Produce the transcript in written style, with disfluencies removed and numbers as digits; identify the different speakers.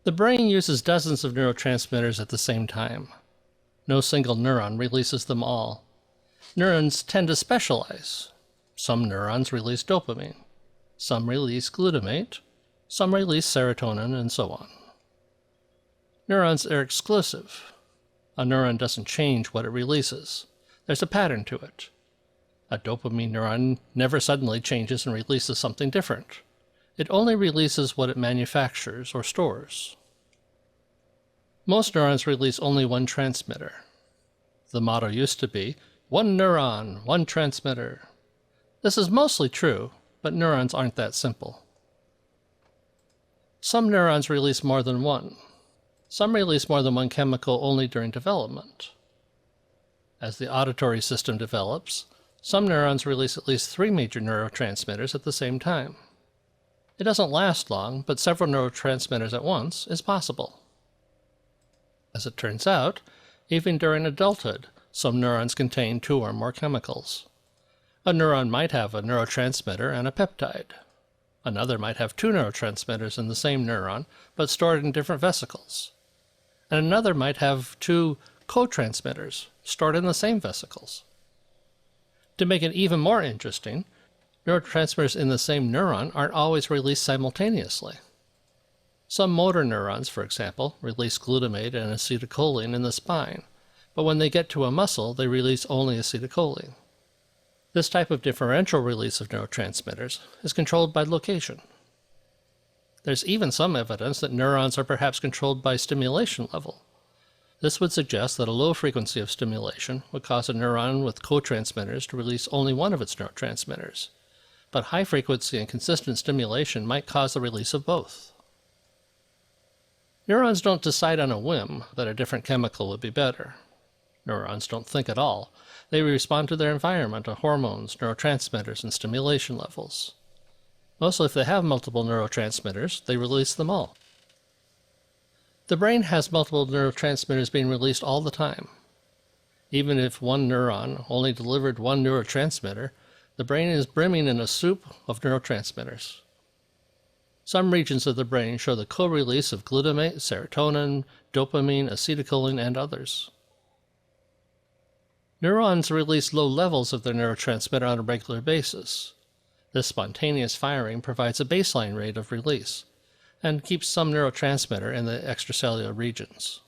Speaker 1: The brain uses dozens of neurotransmitters at the same time. No single neuron releases them all. Neurons tend to specialize. Some neurons release dopamine, some release glutamate, some release serotonin, and so on. Neurons are exclusive. A neuron doesn't change what it releases. There's a pattern to it. A dopamine neuron never suddenly changes and releases something different. It only releases what it manufactures or stores. Most neurons release only one transmitter. The motto used to be, one neuron, one transmitter. This is mostly true, but neurons aren't that simple. Some neurons release more than one. Some release more than one chemical only during development. As the auditory system develops, some neurons release at least 3 major neurotransmitters at the same time. It doesn't last long, but several neurotransmitters at once is possible. As it turns out, even during adulthood, some neurons contain 2 or more chemicals. A neuron might have a neurotransmitter and a peptide. Another might have 2 neurotransmitters in the same neuron, but stored in different vesicles. And another might have 2 co-transmitters stored in the same vesicles. To make it even more interesting, neurotransmitters in the same neuron aren't always released simultaneously. Some motor neurons, for example, release glutamate and acetylcholine in the spine, but when they get to a muscle, they release only acetylcholine. This type of differential release of neurotransmitters is controlled by location. There's even some evidence that neurons are perhaps controlled by stimulation level. This would suggest that a low frequency of stimulation would cause a neuron with co-transmitters to release only one of its neurotransmitters, but high frequency and consistent stimulation might cause the release of both. Neurons don't decide on a whim that a different chemical would be better. Neurons don't think at all. They respond to their environment, to hormones, neurotransmitters, and stimulation levels. Mostly if they have multiple neurotransmitters, they release them all. The brain has multiple neurotransmitters being released all the time. Even if one neuron only delivered one neurotransmitter, the brain is brimming in a soup of neurotransmitters. Some regions of the brain show the co-release of glutamate, serotonin, dopamine, acetylcholine, and others. Neurons release low levels of their neurotransmitter on a regular basis. This spontaneous firing provides a baseline rate of release and keeps some neurotransmitter in the extracellular regions.